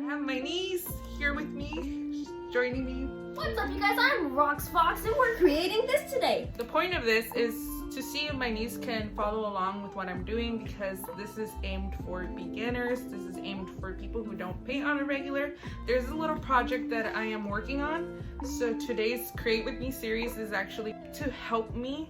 I have my niece here with me, joining me. What's up, you guys? I'm roxfox and we're creating this today. The point of this is to see if my niece can follow along with what I'm doing, because this is aimed for beginners. This is aimed for people who don't paint on a regular. There's a little project that I am working on. So today's Create With Me series is actually to help me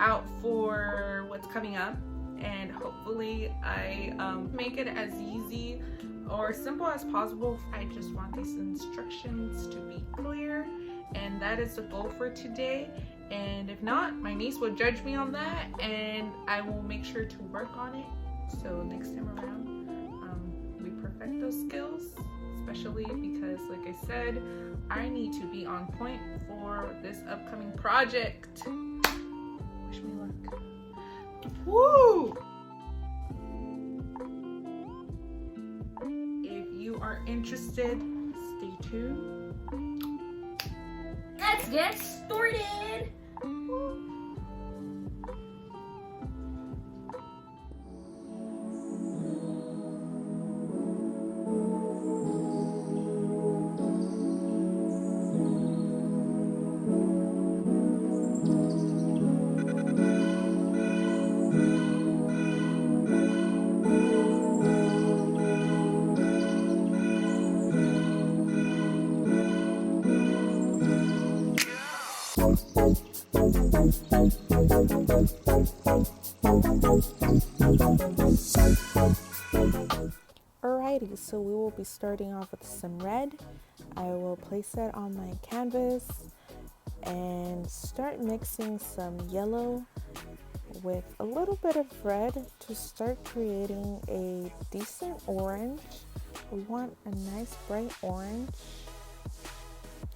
out for what's coming up. And hopefully I make it as easy or simple as possible. I just want these instructions to be clear, and that is the goal for today. And if not, my niece will judge me on that, and I will make sure to work on it, so next time around we perfect those skills, especially because, like I said, I need to be on point for this upcoming project. Wish me luck. Woo! If you are interested, stay tuned. Let's get started. Alrighty, so we will be starting off with some red. I will place that on my canvas and start mixing some yellow with a little bit of red to start creating a decent orange. We want a nice bright orange.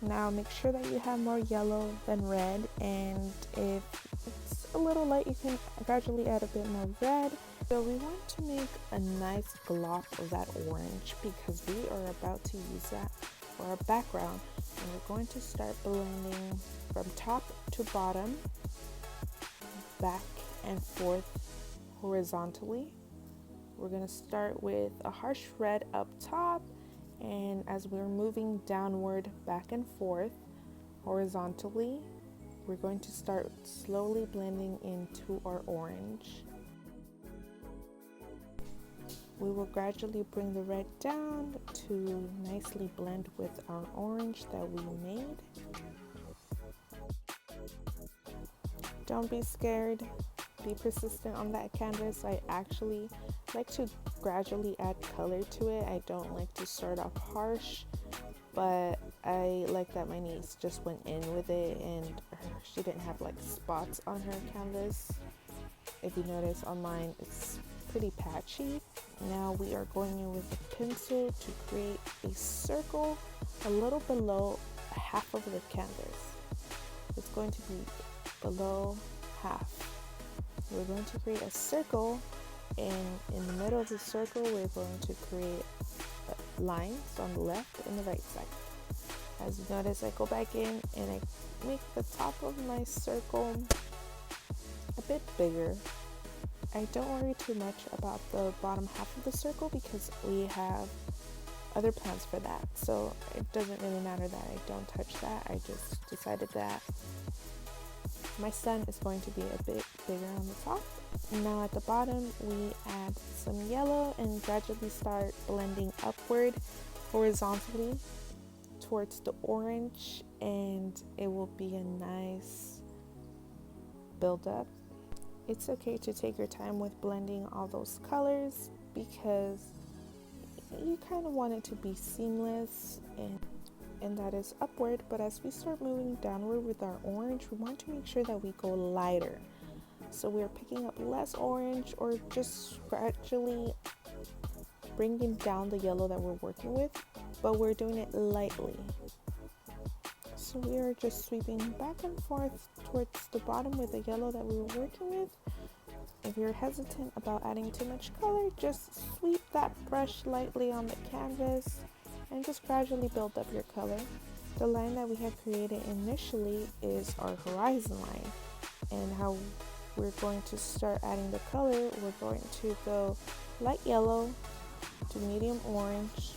Now make sure that you have more yellow than red, and if it's a little light you can gradually add a bit more red. So we want to make a nice glob of that orange because we are about to use that for our background, and we're going to start blending from top to bottom, back and forth horizontally. We're going to start with a harsh red up top, and as we're moving downward back and forth horizontally, we're going to start slowly blending into our orange. We will gradually bring the red down to nicely blend with our orange that we made. Don't be scared. Be persistent on that canvas. I actually like to gradually add color to it. I don't like to start off harsh, but I like that my niece just went in with it and she didn't have like spots on her canvas. If you notice on mine, it's pretty patchy. Now we are going in with a pencil to create a circle a little below half of the canvas. It's going to be below half. We're going to create a circle, and in the middle of the circle we're going to create lines on the left and the right side. As you notice, I go back in and I make the top of my circle a bit bigger. I don't worry too much about the bottom half of the circle because we have other plans for that, so it doesn't really matter that I don't touch that. I just decided that my sun is going to be a bit bigger on the top. Now at the bottom we add some yellow and gradually start blending upward horizontally towards the orange, and it will be a nice build-up. It's okay to take your time with blending all those colors because you kind of want it to be seamless, and that is upward. But as we start moving downward with our orange, we want to make sure that we go lighter. So we're picking up less orange or just gradually bringing down the yellow that we're working with, but we're doing it lightly. So we are just sweeping back and forth towards the bottom with the yellow that we were working with. If you're hesitant about adding too much color, just sweep that brush lightly on the canvas and just gradually build up your color. The line that we have created initially is our horizon line, and how we're going to start adding the color, we're going to go light yellow to medium orange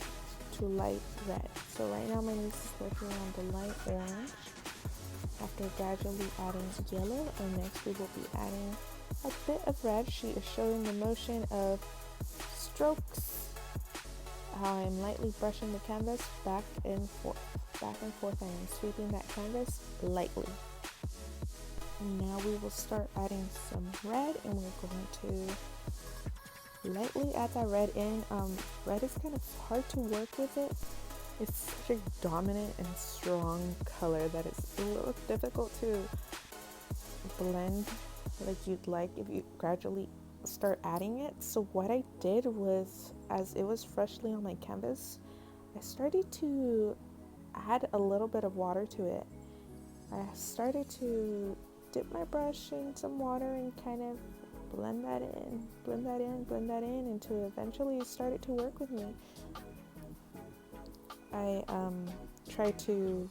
to light red. So right now my niece is working on the light orange. After gradually adding yellow, and next we will be adding a bit of red. She is showing the motion of strokes, how I'm lightly brushing the canvas back and forth. I am sweeping that canvas lightly. And now we will start adding some red, and we're going to lightly add that red in. Red is kind of hard to work with it. It's such a dominant and strong color that it's a little difficult to blend like you'd like if you gradually start adding it. So what I did was, as it was freshly on my canvas, I started to add a little bit of water to it. I started to dip my brush in some water and kind of blend that in until eventually it started to work with me. I tried to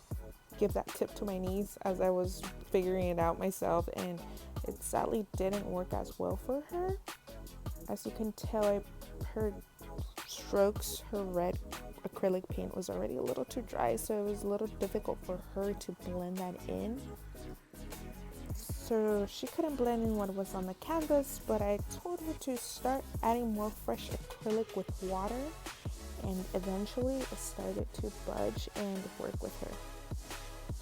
give that tip to my niece as I was figuring it out myself, and it sadly didn't work as well for her. As you can tell, her strokes, her red acrylic paint was already a little too dry, so it was a little difficult for her to blend that in. So she couldn't blend in what was on the canvas, but I told her to start adding more fresh acrylic with water, and eventually it started to budge and work with her.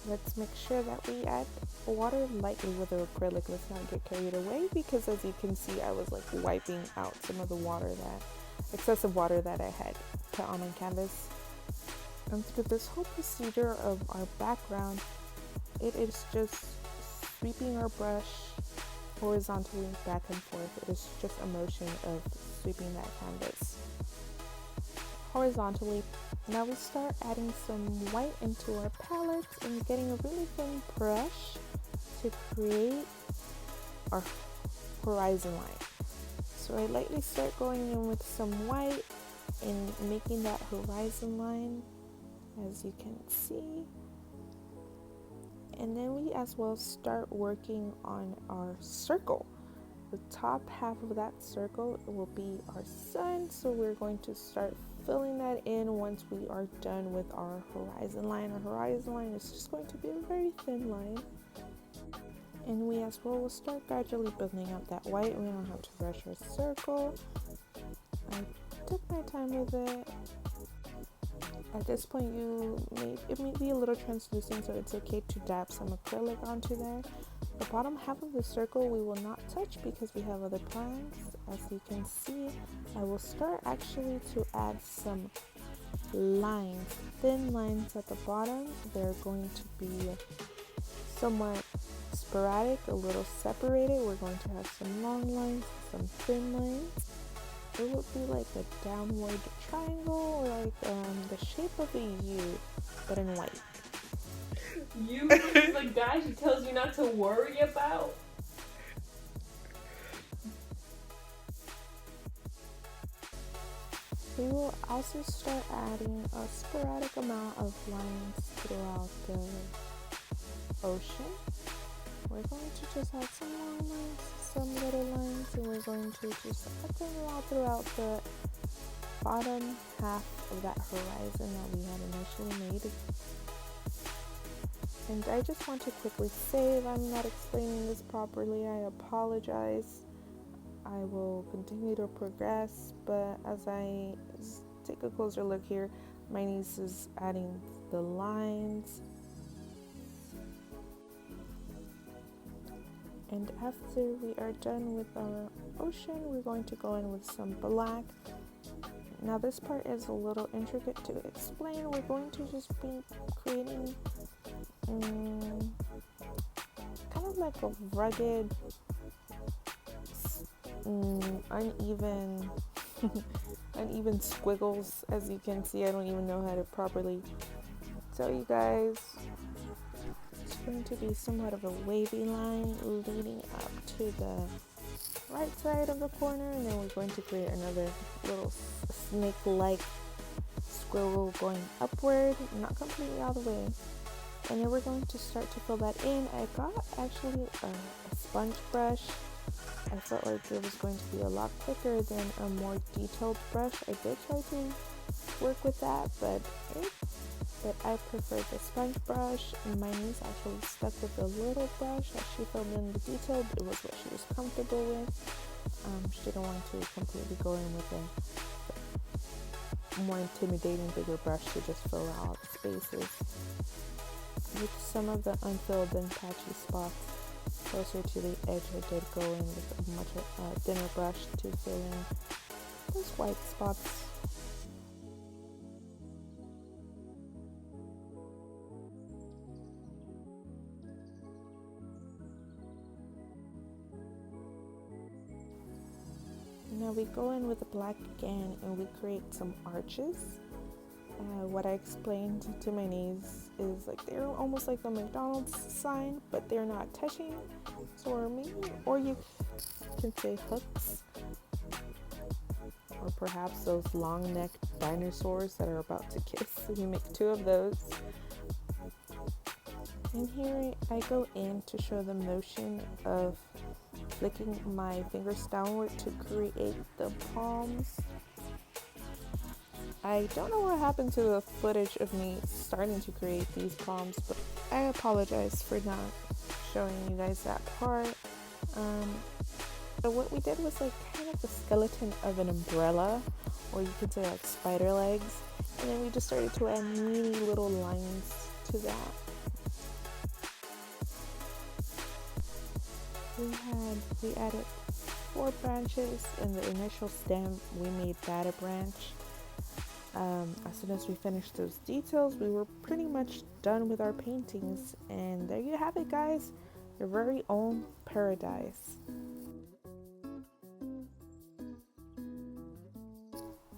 Let's make sure that we add water lightly with the acrylic. Let's not get carried away, because as you can see, I was like wiping out some of the excessive water that I had put on my canvas. And through this whole procedure of our background, it is just sweeping our brush horizontally back and forth. It is just a motion of sweeping that canvas horizontally. Now we start adding some white into our palettes and getting a really thin brush to create our horizon line. So I lightly start going in with some white and making that horizon line, as you can see. And then we as well start working on our circle. The top half of that circle will be our sun, so we're going to start filling that in once we are done with our horizon line. Our horizon line is just going to be a very thin line. And we as well will start gradually building up that white. We don't have to rush our circle. I took my time with it. At this point, it may be a little translucent, so it's okay to dab some acrylic onto there. The bottom half of the circle we will not touch because we have other plans. As you can see, I will start actually to add some lines, thin lines at the bottom. They're going to be somewhat sporadic, a little separated. We're going to have some long lines, some thin lines. It would be like a downward triangle, or like the shape of a U, but in white. You is the guy she tells you not to worry about. We will also start adding a sporadic amount of lines throughout the ocean. We're going to just add some long lines, some little lines, and we're going to just add them all throughout the bottom half of that horizon that we had initially made. And I just want to quickly say, if I'm not explaining this properly, I apologize. I will continue to progress, but as I take a closer look here, my niece is adding the lines. And after we are done with our ocean, we're going to go in with some black. Now this part is a little intricate to explain. We're going to just be creating kind of like a rugged, uneven uneven squiggles. As you can see, I don't even know how to properly tell you guys. It's going to be somewhat of a wavy line leading up to the right side of the corner, and then we're going to create another little snake-like squiggle going upward, not completely all the way. And then we're going to start to fill that in. I got actually a sponge brush. I felt like it was going to be a lot quicker than a more detailed brush. I did try to work with that, but I prefer the sponge brush, and my niece actually stuck with the little brush that she filled in the detail. It was what she was comfortable with. She didn't want to completely go in with a more intimidating bigger brush to just fill out the spaces. With some of the unfilled and patchy spots closer to the edge, I did go in with a much thinner brush to fill in those white spots. Now we go in with the black again and we create some arches. What I explained to my niece is like they're almost like the McDonald's sign, but they're not touching. Or you can say hooks, or perhaps those long-necked dinosaurs that are about to kiss. We make 2 of those. And here I go in to show the motion of flicking my fingers downward to create the palms. I don't know what happened to the footage of me starting to create these palms, but I apologize for not showing you guys that part. So what we did was like kind of the skeleton of an umbrella, or you could say like spider legs, and then we just started to add mini little lines to that. We added 4 branches. In the initial stem we made that a branch. As soon as we finished those details, we were pretty much done with our paintings, and there you have it, guys, your very own paradise.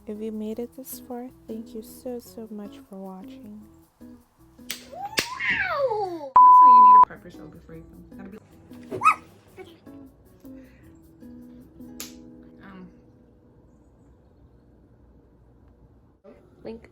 If you made it this far, thank you so much for watching. That's why you need to prep yourself before you film. Gotta be Link.